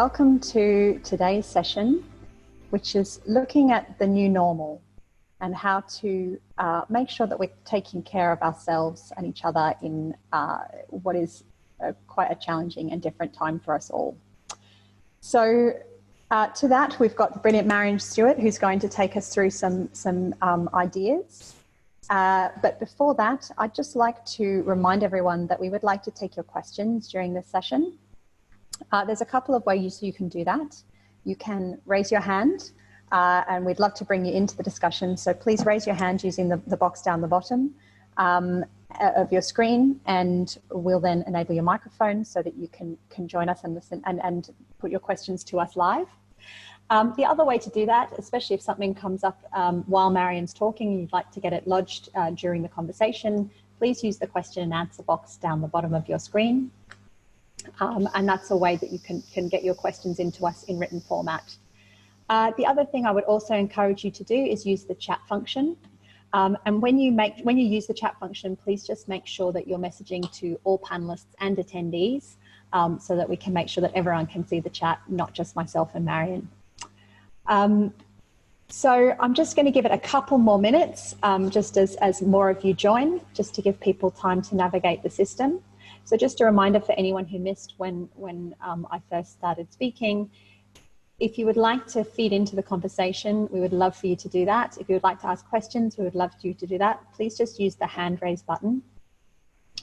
welcome to today's session, which is looking at the new normal and how to make sure that we're taking care of ourselves and each other in what is quite a challenging and different time for us all. So to that, we've got the brilliant Maryon Stewart, who's going to take us through some ideas. But before that, I'd just like to remind everyone that we would like to take your questions during this session. There's a couple of ways you can do that. You can raise your hand, and we'd love to bring you into the discussion. So please raise your hand using the box down the bottom of your screen, and we'll then enable your microphone so that you can join us and listen and put your questions to us live. The other way to do that, especially if something comes up while Maryon's talking and you'd like to get it lodged during the conversation, please use the question and answer box down the bottom of your screen. And that's a way that you can get your questions into us in written format. The other thing I would also encourage you to do is use the chat function. And when you use the chat function, please just make sure that you're messaging to all panelists and attendees so that we can make sure that everyone can see the chat, not just myself and Maryon. So I'm just going to give it a couple more minutes, just as more of you join, just to give people time to navigate the system. So just a reminder for anyone who missed when I first started speaking, if you would like to feed into the conversation, we would love for you to do that. If you would like to ask questions, we would love for you to do that. Please just use the hand raise button,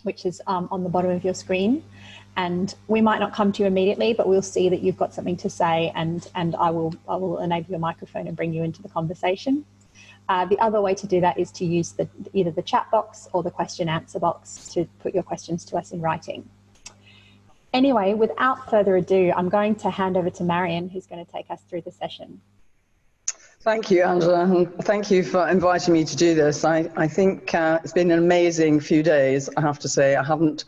which is on the bottom of your screen. And we might not come to you immediately, but we'll see that you've got something to say, and I will enable your microphone and bring you into the conversation. The other way to do that is to use either the chat box or the question answer box to put your questions to us in writing. Anyway, without further ado, I'm going to hand over to Maryon, who's going to take us through the session. Thank you, Angela, and thank you for inviting me to do this. I think it's been an amazing few days, I have to say. I haven't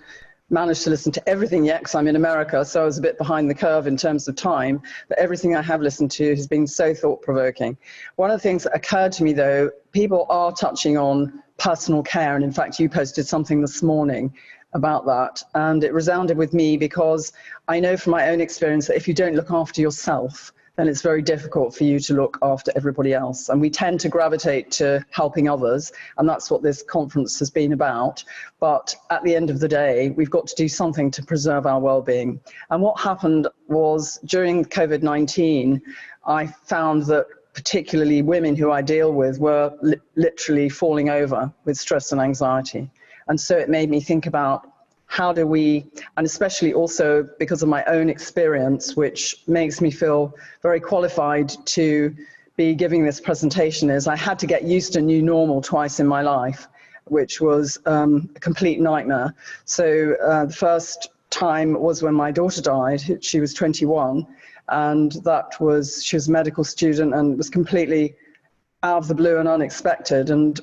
managed to listen to everything yet because I'm in America, so I was a bit behind the curve in terms of time, but everything I have listened to has been so thought-provoking. One of the things that occurred to me, though, people are touching on personal care, and in fact you posted something this morning about that, and it resounded with me because I know from my own experience that if you don't look after yourself, then it's very difficult for you to look after everybody else. And we tend to gravitate to helping others, and that's what this conference has been about. But at the end of the day, we've got to do something to preserve our well-being. And what happened was during COVID-19, I found that particularly women who I deal with were literally falling over with stress and anxiety. And so it made me think about how do we, and especially also because of my own experience, which makes me feel very qualified to be giving this presentation, is I had to get used to new normal twice in my life, which was a complete nightmare. So the first time was when my daughter died. She was 21, and she was a medical student, and it was completely out of the blue and unexpected. And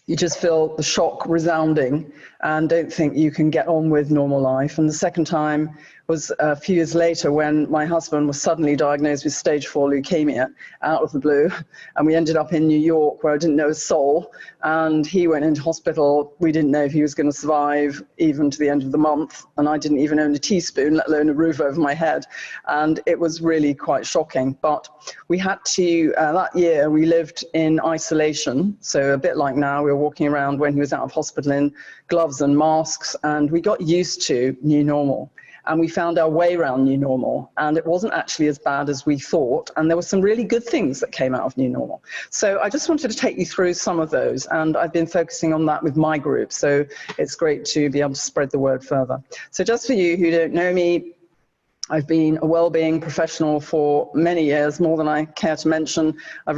you just feel the shock resounding and don't think you can get on with normal life. And the second time was a few years later when my husband was suddenly diagnosed with stage 4 leukemia out of the blue. And we ended up in New York where I didn't know a soul. And he went into hospital. We didn't know if he was going to survive even to the end of the month. And I didn't even own a teaspoon, let alone a roof over my head. And it was really quite shocking. But we had to, that year we lived in isolation. So a bit like now, we were walking around when he was out of hospital in gloves and masks. And we got used to new normal. And we found our way around new normal, and it wasn't actually as bad as we thought, and there were some really good things that came out of new normal. So I just wanted to take you through some of those, and I've been focusing on that with my group, so it's great to be able to spread the word further. So just for you who don't know me, I've been a well-being professional for many years, more than I care to mention. I've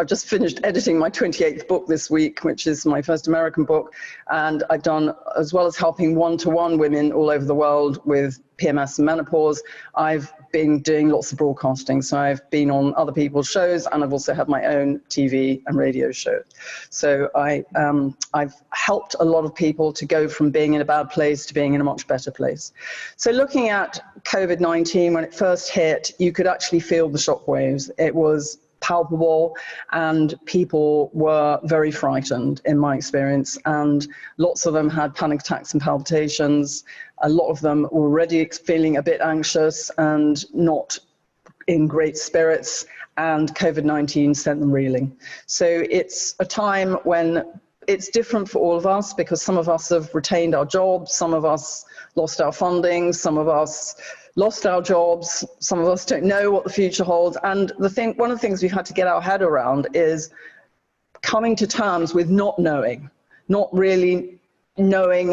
just finished editing my 28th book this week, which is my first American book. And I've done, as well as helping one-to-one women all over the world with PMS and menopause, I've been doing lots of broadcasting. So I've been on other people's shows, and I've also had my own TV and radio show. So I've helped a lot of people to go from being in a bad place to being in a much better place. So looking at COVID-19, when it first hit, you could actually feel the shock waves. It was palpable, and people were very frightened in my experience, and lots of them had panic attacks and palpitations. A lot of them were already feeling a bit anxious and not in great spirits, and COVID-19 sent them reeling. So it's a time when it's different for all of us, because some of us have retained our jobs, some of us lost our funding, some of us lost our jobs, some of us don't know what the future holds. And one of the things we've had to get our head around is coming to terms with not knowing, not really knowing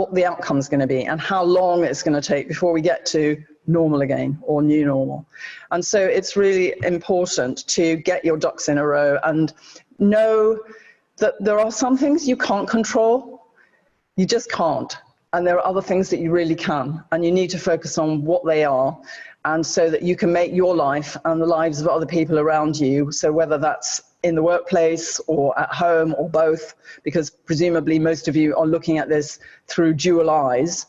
what the outcome is going to be and how long it's going to take before we get to normal again, or new normal. And so it's really important to get your ducks in a row and know that there are some things you can't control. You just can't. And there are other things that you really can, and you need to focus on what they are, and so that you can make your life and the lives of other people around you, so whether that's in the workplace or at home or both, because presumably most of you are looking at this through dual eyes,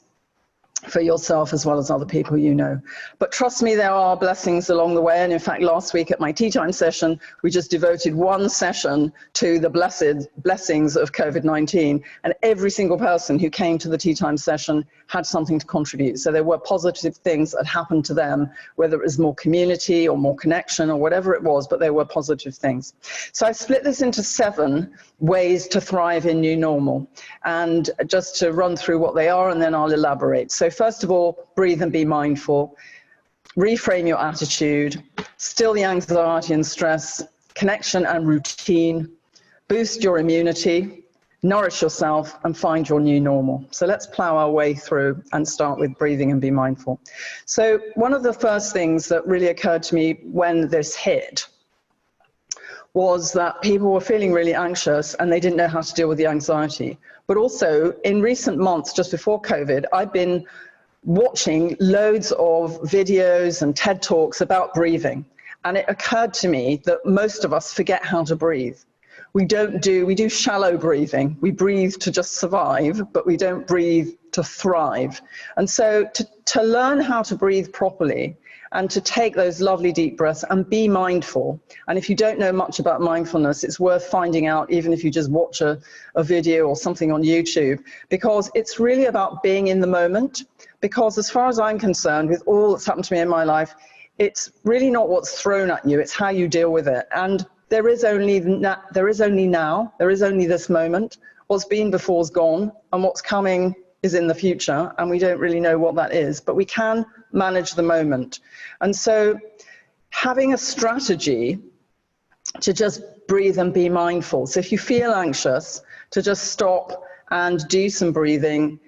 for yourself as well as other people you know. But trust me, there are blessings along the way. And in fact, last week at my tea time session, we just devoted one session to the blessings of COVID-19. And every single person who came to the tea time session had something to contribute. So there were positive things that happened to them, whether it was more community or more connection or whatever it was, but there were positive things. So I split this into 7 ways to thrive in new normal. And just to run through what they are, and then I'll elaborate. So first of all, breathe and be mindful. Reframe your attitude. Still the anxiety and stress. Connection and routine. Boost your immunity. Nourish yourself and find your new normal. So let's plow our way through and start with breathing and be mindful. So one of the first things that really occurred to me when this hit was that people were feeling really anxious and they didn't know how to deal with the anxiety. But also, in recent months, just before COVID, I've been watching loads of videos and TED Talks about breathing. And it occurred to me that most of us forget how to breathe. We do shallow breathing. We breathe to just survive, but we don't breathe to thrive. And so to learn how to breathe properly, and to take those lovely deep breaths and be mindful. And if you don't know much about mindfulness, it's worth finding out, even if you just watch a video or something on YouTube, because it's really about being in the moment. Because as far as I'm concerned, with all that's happened to me in my life, it's really not what's thrown at you, it's how you deal with it. And there is only now, there is only this moment. What's been before is gone, and what's coming is in the future, and we don't really know what that is, but we can manage the moment. And so having a strategy to just breathe and be mindful. So if you feel anxious, to just stop and do some breathing,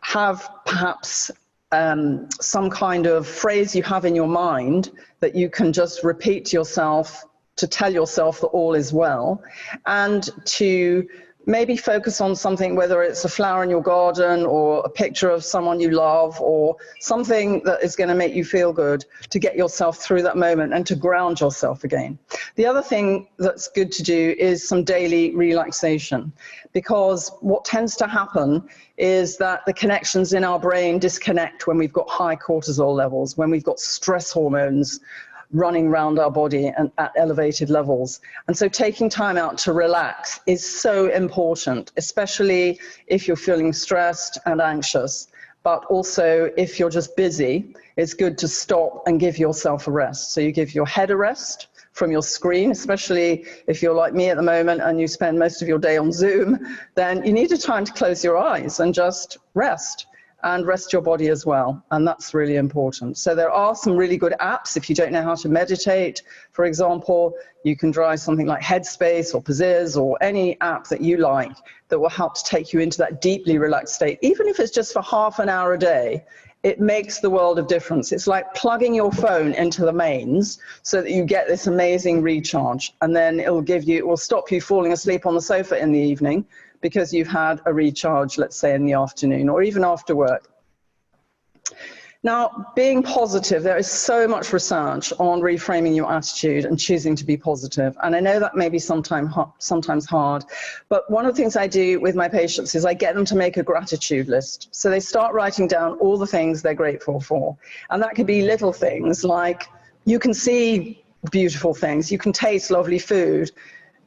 have perhaps some kind of phrase you have in your mind that you can just repeat to yourself, to tell yourself that all is well, and to maybe focus on something, whether it's a flower in your garden or a picture of someone you love or something that is going to make you feel good, to get yourself through that moment and to ground yourself again. The other thing that's good to do is some daily relaxation, because what tends to happen is that the connections in our brain disconnect when we've got high cortisol levels, when we've got stress hormones running around our body and at elevated levels. And so taking time out to relax is so important, especially if you're feeling stressed and anxious. But also if you're just busy, it's good to stop and give yourself a rest. So you give your head a rest from your screen, especially if you're like me at the moment and you spend most of your day on Zoom, then you need a time to close your eyes and just rest. And rest your body as well, and that's really important. So there are some really good apps. If you don't know how to meditate, for example, you can try something like Headspace or Pizziz or any app that you like that will help to take you into that deeply relaxed state. Even if it's just for half an hour a day, it makes the world of difference. It's like plugging your phone into the mains so that you get this amazing recharge, and then it will stop you falling asleep on the sofa in the evening, because you've had a recharge, let's say in the afternoon or even after work. Now, being positive, there is so much research on reframing your attitude and choosing to be positive. And I know that may be sometimes hard, but one of the things I do with my patients is I get them to make a gratitude list. So they start writing down all the things they're grateful for. And that could be little things like, you can see beautiful things. You can taste lovely food.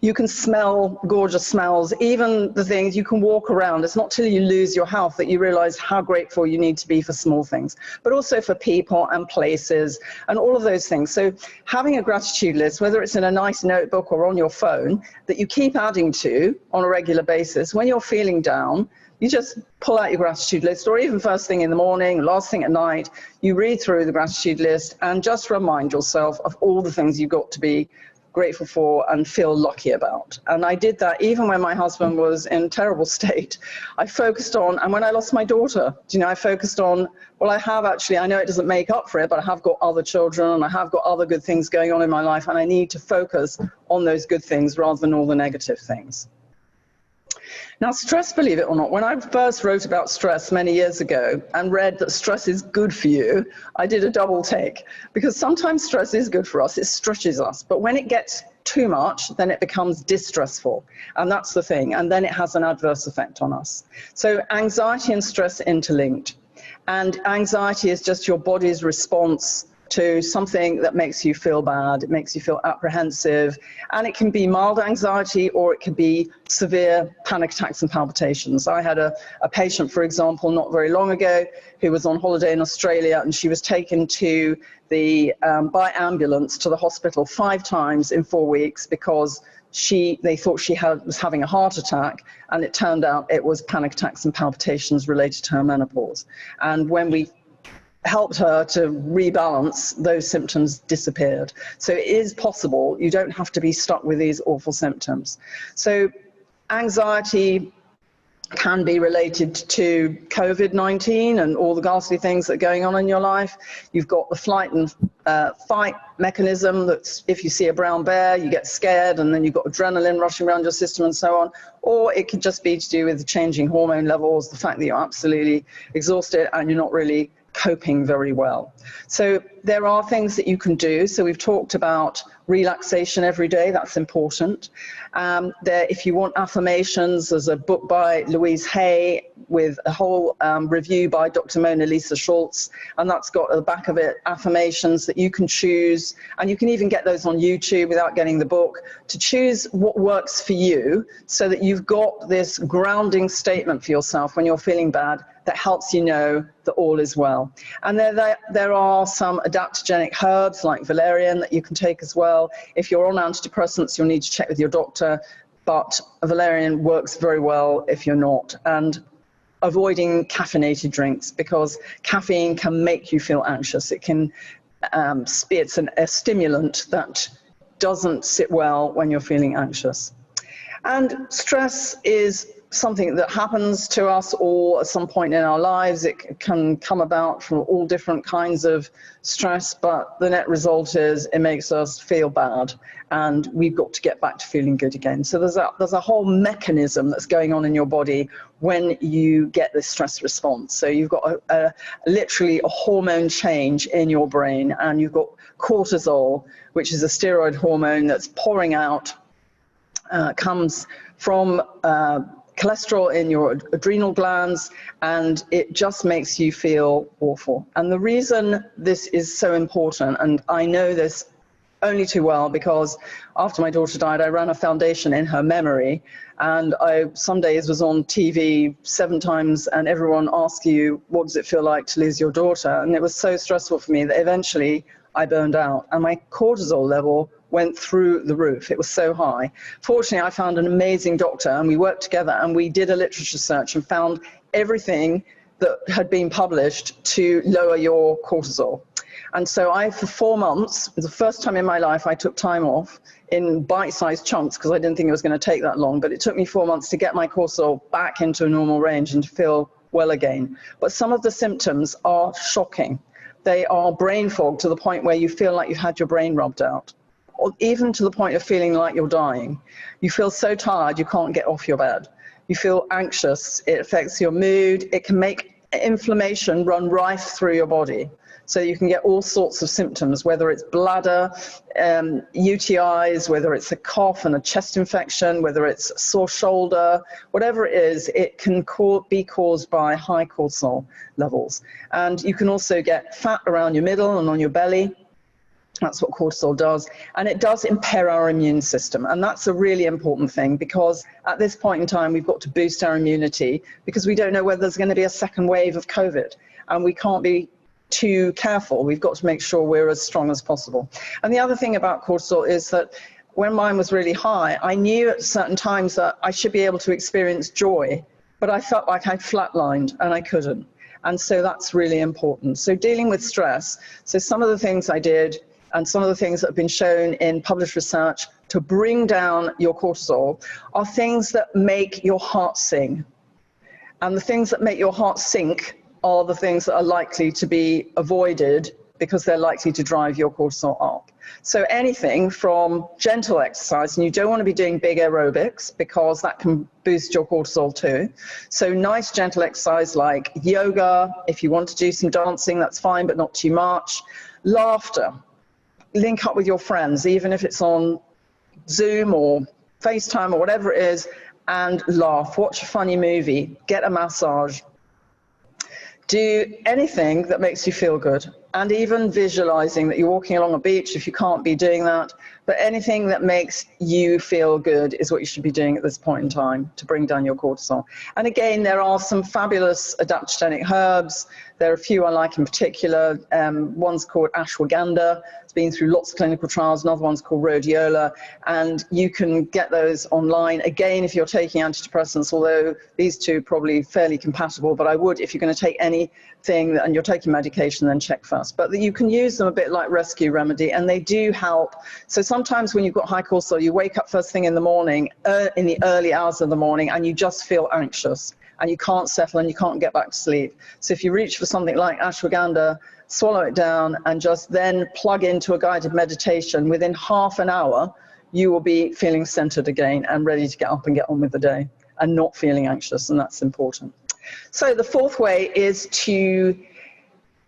You can smell gorgeous smells, even the things you can walk around. It's not till you lose your health that you realize how grateful you need to be for small things, but also for people and places and all of those things. So having a gratitude list, whether it's in a nice notebook or on your phone, that you keep adding to on a regular basis, when you're feeling down, you just pull out your gratitude list, or even first thing in the morning, last thing at night, you read through the gratitude list and just remind yourself of all the things you've got to be grateful for and feel lucky about. And I did that even when my husband was in a terrible state. I focused on, and when I lost my daughter, I focused on, well, I know it doesn't make up for it, but I have got other children and I have got other good things going on in my life, and I need to focus on those good things rather than all the negative things. Now, stress, believe it or not, when I first wrote about stress many years ago and read that stress is good for you, I did a double take, because sometimes stress is good for us, it stretches us, but when it gets too much, then it becomes distressful, and that's the thing, and then it has an adverse effect on us. So anxiety and stress are interlinked, and anxiety is just your body's response to something that makes you feel bad, it makes you feel apprehensive, and it can be mild anxiety or it can be severe panic attacks and palpitations. I had a patient, for example, not very long ago, who was on holiday in Australia, and she was taken to by ambulance to the hospital 5 times in 4 weeks because they thought she was having a heart attack, and it turned out it was panic attacks and palpitations related to her menopause. And when we helped her to rebalance, those symptoms disappeared. So it is possible. You don't have to be stuck with these awful symptoms. So anxiety can be related to COVID-19 and all the ghastly things that are going on in your life. You've got the flight and fight mechanism, that's if you see a brown bear, you get scared, and then you've got adrenaline rushing around your system and so on. Or it could just be to do with the changing hormone levels, the fact that you're absolutely exhausted and you're not really coping very well. So there are things that you can do. So we've talked about relaxation every day, that's important. If you want affirmations, there's a book by Louise Hay with a whole review by Dr. Mona Lisa Schultz, and that's got at the back of it affirmations that you can choose, and you can even get those on YouTube without getting the book, to choose what works for you so that you've got this grounding statement for yourself when you're feeling bad that helps you know that all is well. And there are some adaptogenic herbs like valerian that you can take as well. If you're on antidepressants, you'll need to check with your doctor, but valerian works very well if you're not. And avoiding caffeinated drinks, because caffeine can make you feel anxious. It can, it's a stimulant that doesn't sit well when you're feeling anxious. And stress is something that happens to us all at some point in our lives. It can come about from all different kinds of stress, but the net result is it makes us feel bad, and we've got to get back to feeling good again. So there's a whole mechanism that's going on in your body when you get this stress response. So you've got literally a hormone change in your brain, and you've got cortisol, which is a steroid hormone that's pouring out, comes from cholesterol in your adrenal glands, and it just makes you feel awful. And the reason this is so important, and I know this only too well because after my daughter died, I ran a foundation in her memory, and I some days was on TV 7 times, and everyone asks you, what does it feel like to lose your daughter? And it was so stressful for me that eventually I burned out, and my cortisol level went through the roof. It was so high. Fortunately, I found an amazing doctor, and we worked together, and we did a literature search and found everything that had been published to lower your cortisol. And so for 4 months, it was the first time in my life I took time off in bite-sized chunks, because I didn't think it was going to take that long, but it took me 4 months to get my cortisol back into a normal range and to feel well again. But some of the symptoms are shocking. They are brain fog to the point where you feel like you've had your brain rubbed out, or even to the point of feeling like you're dying. You feel so tired you can't get off your bed. You feel anxious. It affects your mood. It can make inflammation run rife through your body. So you can get all sorts of symptoms, whether it's bladder, UTIs, whether it's a cough and a chest infection, whether it's a sore shoulder, whatever it is, it can be caused by high cortisol levels. And you can also get fat around your middle and on your belly. That's what cortisol does. And it does impair our immune system. And that's a really important thing, because at this point in time, we've got to boost our immunity, because we don't know whether there's going to be a second wave of COVID. And we can't be too careful. We've got to make sure we're as strong as possible. And the other thing about cortisol is that when mine was really high, I knew at certain times that I should be able to experience joy, but I felt like I'd flatlined and I couldn't. And so that's really important. So dealing with stress. So some of the things I did, and some of the things that have been shown in published research to bring down your cortisol, are things that make your heart sing. And the things that make your heart sink are the things that are likely to be avoided, because they're likely to drive your cortisol up. So anything from gentle exercise, and you don't want to be doing big aerobics, because that can boost your cortisol too. So nice gentle exercise like yoga. If you want to do some dancing, that's fine, but not too much. Laughter. Link up with your friends, even if it's on Zoom or FaceTime or whatever it is, and laugh. Watch a funny movie. Get a massage. Do anything that makes you feel good. And even visualizing that you're walking along a beach, if you can't be doing that. But anything that makes you feel good is what you should be doing at this point in time to bring down your cortisol. And again, there are some fabulous adaptogenic herbs. There are a few I like in particular. One's called ashwagandha. It's been through lots of clinical trials. Another one's called rhodiola. And you can get those online. Again, if you're taking antidepressants, although these two are probably fairly compatible, but I would, if you're going to take anything and you're taking medication, then check first. But you can use them a bit like rescue remedy, and they do help. So sometimes when you've got high cortisol, you wake up first thing in the morning, in the early hours of the morning, and you just feel anxious, and you can't settle and you can't get back to sleep. So if you reach for something like ashwagandha, swallow it down, and just then plug into a guided meditation, within half an hour, you will be feeling centered again and ready to get up and get on with the day and not feeling anxious, and that's important. So the fourth way is to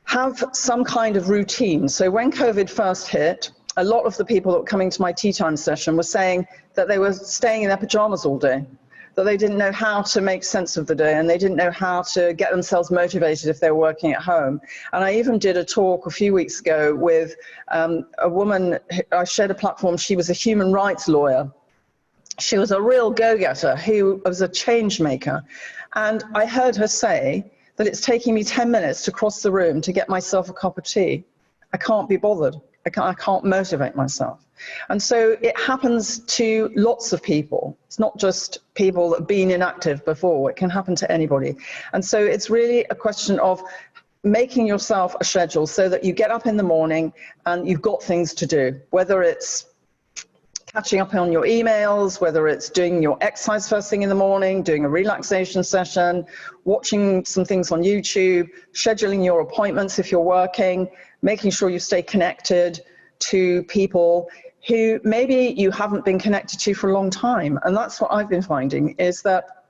have some kind of routine. So when COVID first hit, a lot of the people that were coming to my tea time session were saying that they were staying in their pajamas all day, that they didn't know how to make sense of the day, and they didn't know how to get themselves motivated if they were working at home. And I even did a talk a few weeks ago with a woman. I shared a platform. She was a human rights lawyer. She was a real go-getter who was a change maker. And I heard her say that it's taking me 10 minutes to cross the room to get myself a cup of tea. I can't be bothered. I can't motivate myself. And so it happens to lots of people. It's not just people that have been inactive before. It can happen to anybody. And so it's really a question of making yourself a schedule so that you get up in the morning and you've got things to do, whether it's catching up on your emails, whether it's doing your exercise first thing in the morning, doing a relaxation session, watching some things on YouTube, scheduling your appointments if you're working, making sure you stay connected to people who maybe you haven't been connected to for a long time. And that's what I've been finding, is that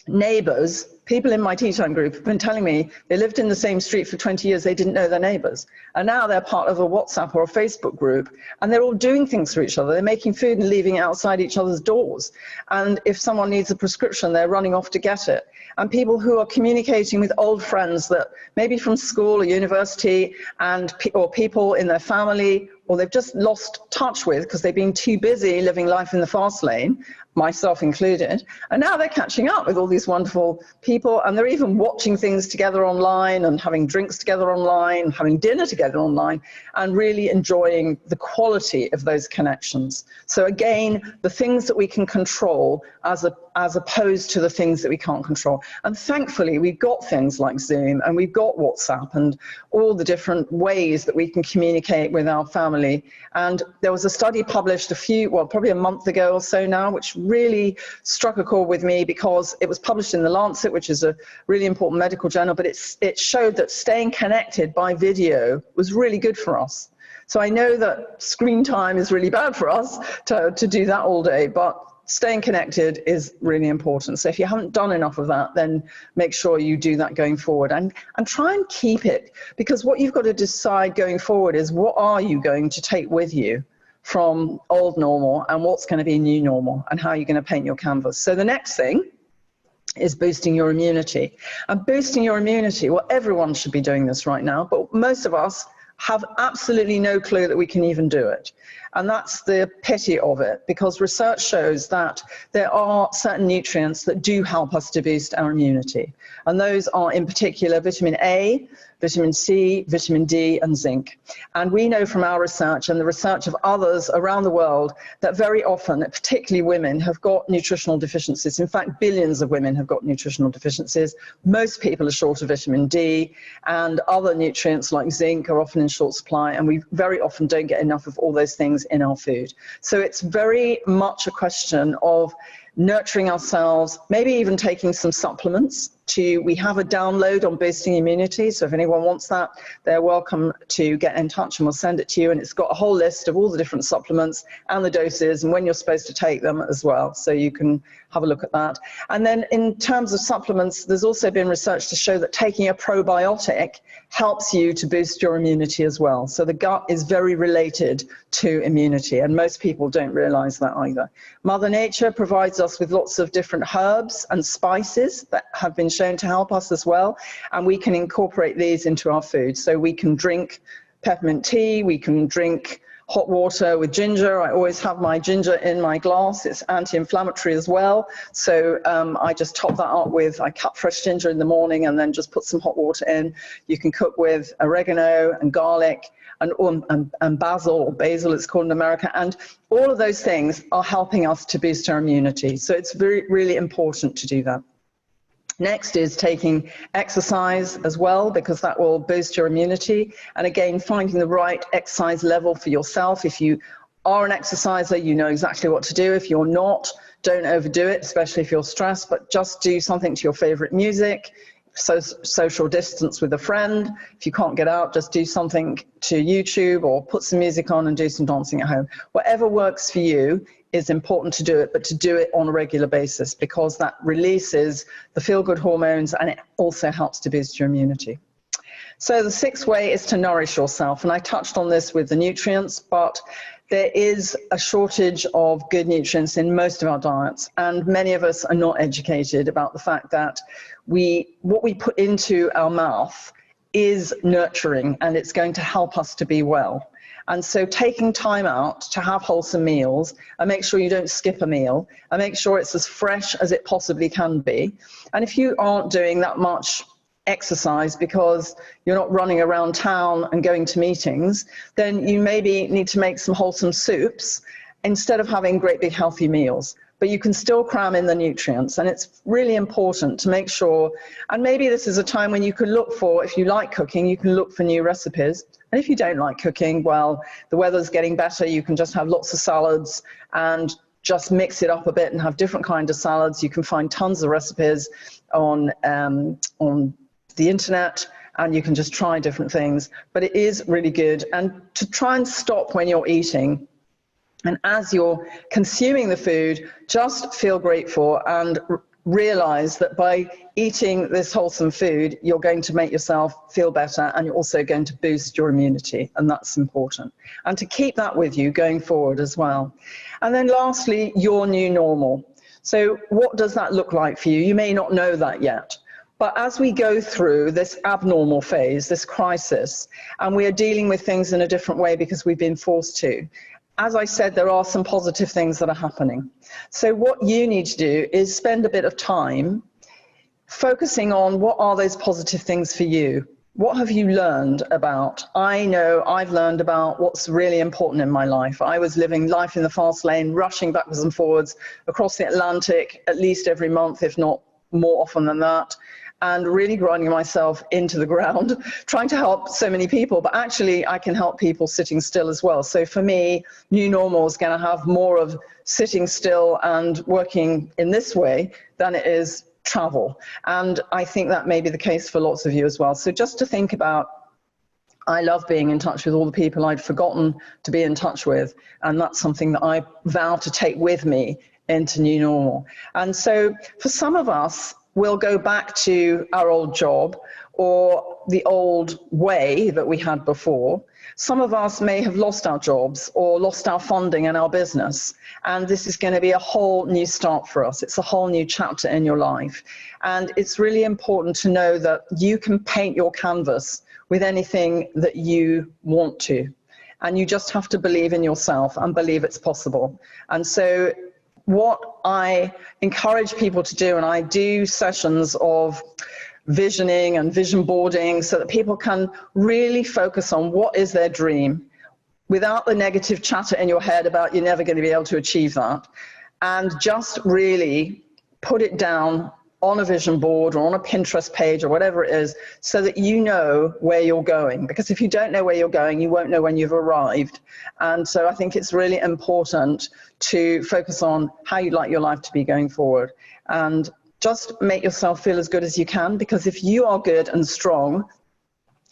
neighbors, people in my tea time group have been telling me they lived in the same street for 20 years, they didn't know their neighbors. And now they're part of a WhatsApp or a Facebook group, and they're all doing things for each other. They're making food and leaving it outside each other's doors. And if someone needs a prescription, they're running off to get it. And people who are communicating with old friends that maybe from school or university, or people in their family, or they've just lost touch with because they've been too busy living life in the fast lane, myself included. And now they're catching up with all these wonderful people, and they're even watching things together online and having drinks together online, having dinner together online, and really enjoying the quality of those connections. So again, the things that we can control as opposed to the things that we can't control. And thankfully, we've got things like Zoom, and we've got WhatsApp, and all the different ways that we can communicate with our family. And there was a study published probably a month ago or so now, which really struck a chord with me, because it was published in The Lancet, which is a really important medical journal, but it showed that staying connected by video was really good for us. So I know that screen time is really bad for us to do that all day, but staying connected is really important. So if you haven't done enough of that, then make sure you do that going forward, and try and keep it, because what you've got to decide going forward is, what are you going to take with you from old normal, and what's going to be new normal, and how are you going to paint your canvas. So the next thing is boosting your immunity. And boosting your immunity, well, everyone should be doing this right now, but most of us have absolutely no clue that we can even do it. And that's the pity of it, because research shows that there are certain nutrients that do help us to boost our immunity. And those are in particular vitamin A, vitamin C, vitamin D, and zinc. And we know from our research and the research of others around the world that very often, particularly women, have got nutritional deficiencies. In fact, billions of women have got nutritional deficiencies. Most people are short of vitamin D, and other nutrients like zinc are often in short supply, and we very often don't get enough of all those things in our food. So it's very much a question of nurturing ourselves, maybe even taking some supplements. We have a download on boosting immunity, so if anyone wants that, they're welcome to get in touch and we'll send it to you, and it's got a whole list of all the different supplements and the doses and when you're supposed to take them as well, so you can have a look at that. And then in terms of supplements, there's also been research to show that taking a probiotic helps you to boost your immunity as well. So the gut is very related to immunity, and most people don't realize that either. Mother Nature provides us with lots of different herbs and spices that have been shown to help us as well, and we can incorporate these into our food. So we can drink peppermint tea, we can drink hot water with ginger. I always have my ginger in my glass. It's anti-inflammatory as well. So I just top that up with, I cut fresh ginger in the morning and then just put some hot water in. You can cook with oregano and garlic and basil, or basil it's called in America. And all of those things are helping us to boost our immunity. So it's really important to do that. Next is taking exercise as well, because that will boost your immunity. And again, finding the right exercise level for yourself. If you are an exerciser, you know exactly what to do. If you're not, don't overdo it, especially if you're stressed, but just do something to your favorite music. Social distance with a friend. If you can't get out, just do something to YouTube or put some music on and do some dancing at home. Whatever works for you is important to do it, but to do it on a regular basis, because that releases the feel-good hormones and it also helps to boost your immunity. So the sixth way is to nourish yourself, and I touched on this with the nutrients, but there is a shortage of good nutrients in most of our diets, and many of us are not educated about the fact that what we put into our mouth is nurturing, and it's going to help us to be well. And so taking time out to have wholesome meals, and make sure you don't skip a meal, and make sure it's as fresh as it possibly can be. And if you aren't doing that much exercise because you're not running around town and going to meetings, then you maybe need to make some wholesome soups instead of having great big healthy meals. But you can still cram in the nutrients, and it's really important to make sure, and maybe this is a time when you can look for, if you like cooking, you can look for new recipes. And if you don't like cooking, well, the weather's getting better, you can just have lots of salads and just mix it up a bit and have different kinds of salads. You can find tons of recipes on the internet, and you can just try different things. But it is really good, and to try and stop when you're eating. And as you're consuming the food, just feel grateful and realize that by eating this wholesome food, you're going to make yourself feel better, and you're also going to boost your immunity, and that's important. And to keep that with you going forward as well. And then lastly, your new normal. So what does that look like for you? You may not know that yet. But as we go through this abnormal phase, this crisis, and we are dealing with things in a different way because we've been forced to, as I said, there are some positive things that are happening. So what you need to do is spend a bit of time focusing on what are those positive things for you. What have you learned about? I know I've learned about what's really important in my life. I was living life in the fast lane, rushing backwards and forwards across the Atlantic at least every month, if not more often than that, and really grinding myself into the ground, trying to help so many people, but actually I can help people sitting still as well. So for me, new normal is going to have more of sitting still and working in this way than it is travel. And I think that may be the case for lots of you as well. So just to think about, I love being in touch with all the people I'd forgotten to be in touch with, and that's something that I vow to take with me into new normal. And so for some of us, we'll go back to our old job or the old way that we had before. Some of us may have lost our jobs or lost our funding in our business. And this is going to be a whole new start for us. It's a whole new chapter in your life. And it's really important to know that you can paint your canvas with anything that you want to. And you just have to believe in yourself and believe it's possible. And so what I encourage people to do, and I do sessions of visioning and vision boarding so that people can really focus on what is their dream without the negative chatter in your head about you're never going to be able to achieve that, and just really put it down on a vision board or on a Pinterest page or whatever it is, so that you know where you're going. Because if you don't know where you're going, you won't know when you've arrived. And so I think it's really important to focus on how you'd like your life to be going forward. And just make yourself feel as good as you can, because if you are good and strong,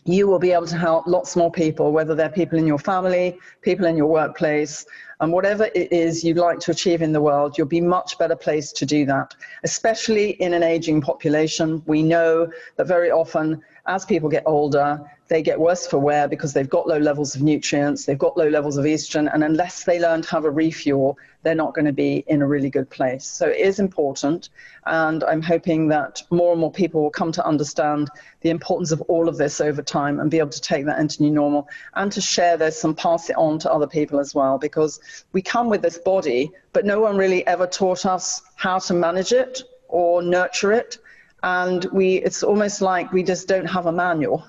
you will be able to help lots more people, whether they're people in your family, people in your workplace, and whatever it is you'd like to achieve in the world, you'll be much better placed to do that, especially in an aging population. We know that very often as people get older, they get worse for wear because they've got low levels of nutrients, they've got low levels of estrogen, and unless they learn to have a refuel, they're not going to be in a really good place. So it is important, and I'm hoping that more and more people will come to understand the importance of all of this over time and be able to take that into new normal and to share this and pass it on to other people as well, because we come with this body, but no one really ever taught us how to manage it or nurture it. And it's almost like we just don't have a manual.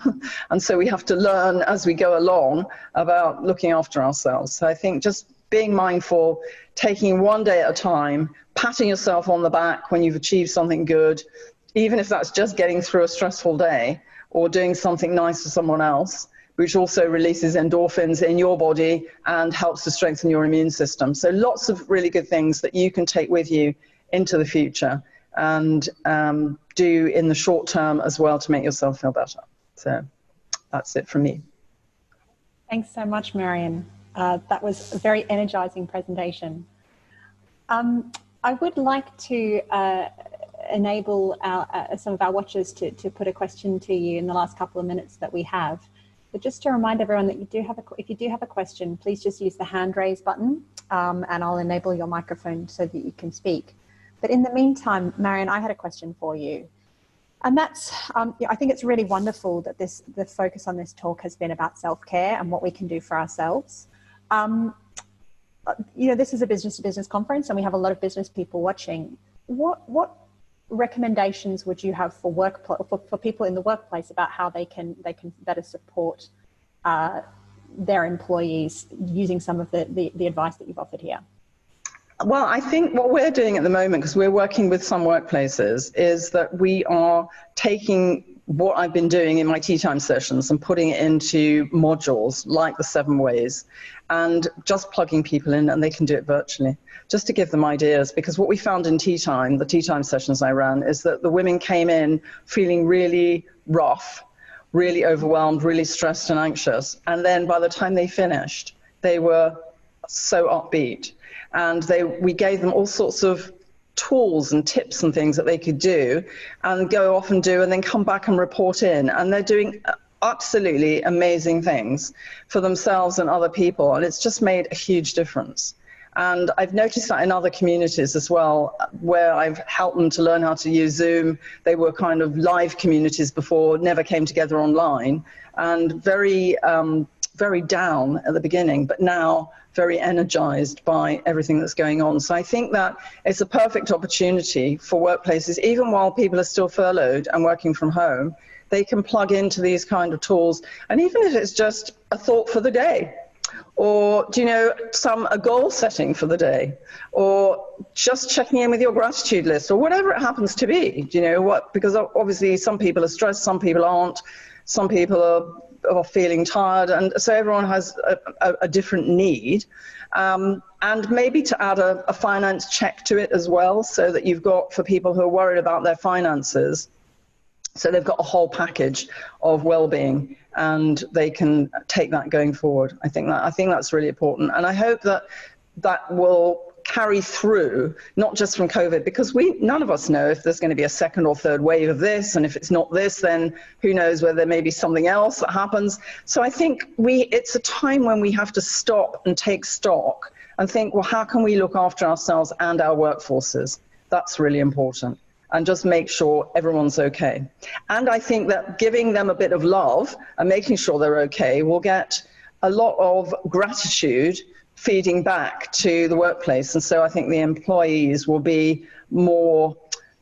And so we have to learn as we go along about looking after ourselves. So I think just being mindful, taking one day at a time, patting yourself on the back when you've achieved something good, even if that's just getting through a stressful day or doing something nice for someone else, which also releases endorphins in your body and helps to strengthen your immune system. So lots of really good things that you can take with you into the future and do in the short term as well to make yourself feel better. So that's it from me. Thanks so much, Maryon. That was a very energizing presentation. I would like to enable some of our watchers to put a question to you in the last couple of minutes that we have. But just to remind everyone that if you do have a question, please just use the hand raise button and I'll enable your microphone so that you can speak. But in the meantime, Maryon, I had a question for you. And that's, I think it's really wonderful that the focus on this talk has been about self-care and what we can do for ourselves. This is a business-to-business conference and we have a lot of business people watching. What recommendations would you have for people in the workplace about how they can better support their employees using some of the advice that you've offered here? Well, I think what we're doing at the moment, because we're working with some workplaces, is that we are taking what I've been doing in my tea time sessions and putting it into modules like the 7 ways and just plugging people in, and they can do it virtually, just to give them ideas. Because what we found in tea time, the tea time sessions I ran, is that the women came in feeling really rough, really overwhelmed, really stressed and anxious. And then by the time they finished, they were so upbeat. And we gave them all sorts of tools and tips and things that they could do and go off and do, and then come back and report in. And they're doing absolutely amazing things for themselves and other people. And it's just made a huge difference. And I've noticed that in other communities as well, where I've helped them to learn how to use Zoom. They were kind of live communities before, never came together online, and very down at the beginning, but now very energized by everything that's going on. So I think that it's a perfect opportunity for workplaces, even while people are still furloughed and working from home, they can plug into these kind of tools. And even if it's just a thought for the day, or a goal setting for the day, or just checking in with your gratitude list, or whatever it happens to be, because obviously some people are stressed, some people aren't, some people are feeling tired, and so everyone has a different need, and maybe to add a finance check to it as well, so that you've got, for people who are worried about their finances, so they've got a whole package of well-being and they can take that going forward. I think that's really important, and I hope that will carry through, not just from COVID, because none of us know if there's going to be a second or third wave of this, and if it's not this, then who knows whether there may be something else that happens. So I think it's a time when we have to stop and take stock and think, well, how can we look after ourselves and our workforces? That's really important. And just make sure everyone's okay. And I think that giving them a bit of love and making sure they're okay will get a lot of gratitude feeding back to the workplace. And so I think the employees will be more,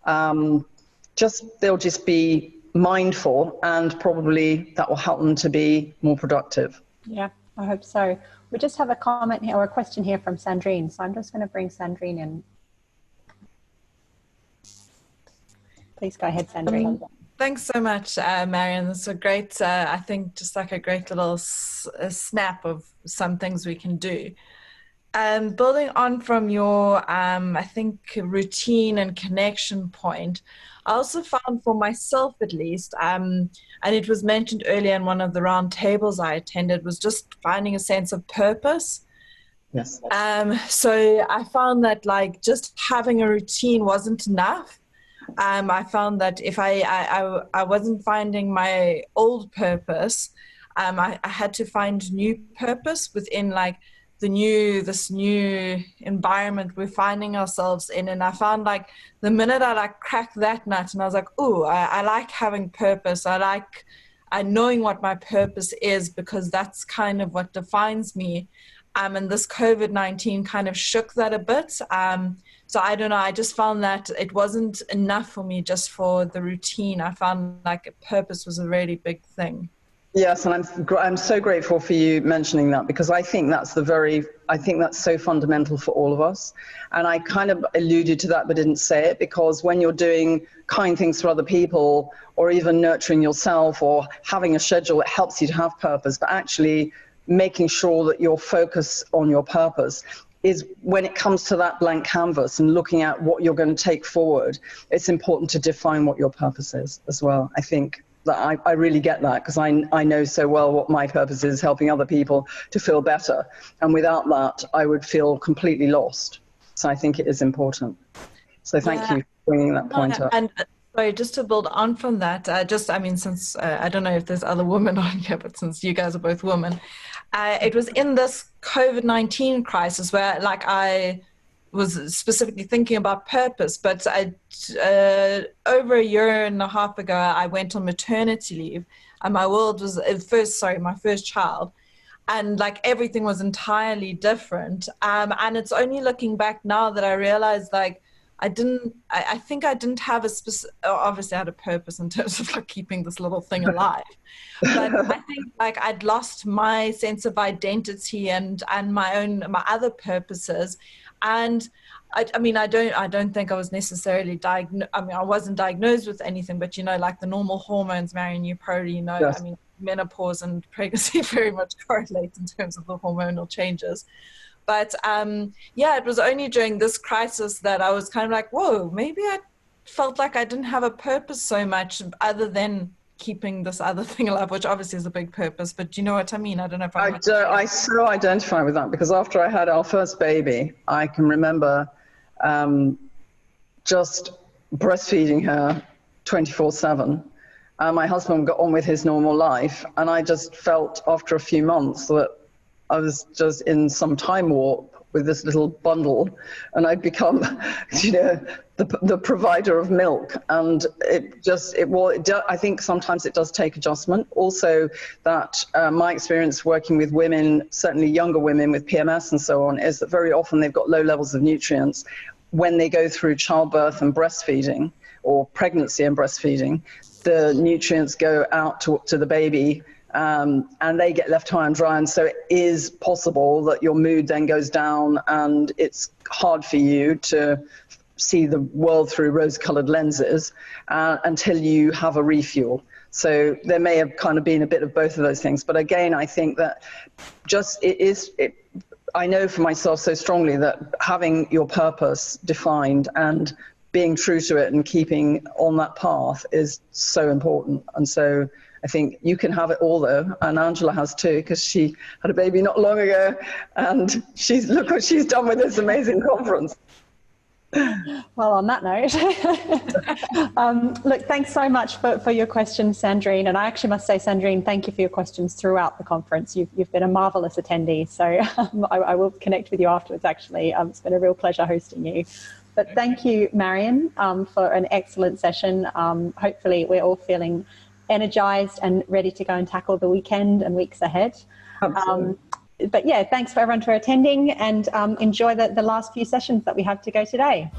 they'll just be mindful, and probably that will help them to be more productive. Yeah, I hope so. We just have a comment here, or a question here from Sandrine. So I'm just going to bring Sandrine in. Please go ahead, Sandrine. Thanks so much, Maryon. It's a great, I think, just like a great little snap of some things we can do. Building on from your, I think, routine and connection point, I also found for myself at least, and it was mentioned earlier in one of the round tables I attended, was just finding a sense of purpose. Yes. So I found that like just having a routine wasn't enough. I found that if I wasn't finding my old purpose, I had to find new purpose within like this new environment we're finding ourselves in. And I found like the minute I like cracked that nut and I was like, oh, I like having purpose. I like knowing what my purpose is, because that's kind of what defines me. And this COVID-19 kind of shook that a bit. So I don't know, I just found that it wasn't enough for me just for the routine. I found like a purpose was a really big thing. Yes, and I'm so grateful for you mentioning that, because I think that's so fundamental for all of us. And I kind of alluded to that but didn't say it, because when you're doing kind things for other people, or even nurturing yourself, or having a schedule, it helps you to have purpose. But actually making sure that your focus on your purpose is, when it comes to that blank canvas and looking at what you're going to take forward, it's important to define what your purpose is as well. I think that I really get that, because I know so well what my purpose is, helping other people to feel better. And without that, I would feel completely lost. So I think it is important. So thank you for bringing that point up. And sorry, just to build on from that, since I don't know if there's other women on here, but since you guys are both women, it was in this COVID-19 crisis where like I was specifically thinking about purpose, but over a year and a half ago, I went on maternity leave, and my world was my first child, and like everything was entirely different. And it's only looking back now that I realized like I think I didn't have obviously I had a purpose in terms of like keeping this little thing alive. But I think like I'd lost my sense of identity and my other purposes. And I don't think I was necessarily I wasn't diagnosed with anything, but like the normal hormones, Maryon, you probably know, yes. Menopause and pregnancy very much correlate in terms of the hormonal changes. But it was only during this crisis that I was kind of like, whoa, maybe I felt like I didn't have a purpose so much other than keeping this other thing alive, which obviously is a big purpose. But do you know what I mean? I don't know if I so identify with that, because after I had our first baby, I can remember just breastfeeding her 24/7. My husband got on with his normal life, and I just felt after a few months that I was just in some time warp with this little bundle, and I'd become, the provider of milk. And I think sometimes it does take adjustment. Also, that my experience working with women, certainly younger women with PMS and so on, is that very often they've got low levels of nutrients when they go through childbirth and breastfeeding, or pregnancy and breastfeeding. The nutrients go out to the baby, and they get left high and dry, and so it is possible that your mood then goes down, and it's hard for you to see the world through rose-colored lenses until you have a refuel. So there may have kind of been a bit of both of those things, but again, I think that I know for myself so strongly that having your purpose defined and being true to it and keeping on that path is so important. And so I think you can have it all though, and Angela has too, because she had a baby not long ago, and look what she's done with this amazing conference. Well, on that note, look, thanks so much for your questions, Sandrine. And I actually must say, Sandrine, thank you for your questions throughout the conference. You've been a marvellous attendee. So I will connect with you afterwards, actually. It's been a real pleasure hosting you. But thank you, Maryon, for an excellent session. Hopefully we're all feeling energized and ready to go and tackle the weekend and weeks ahead. But yeah, thanks for everyone for attending, and enjoy the last few sessions that we have to go today.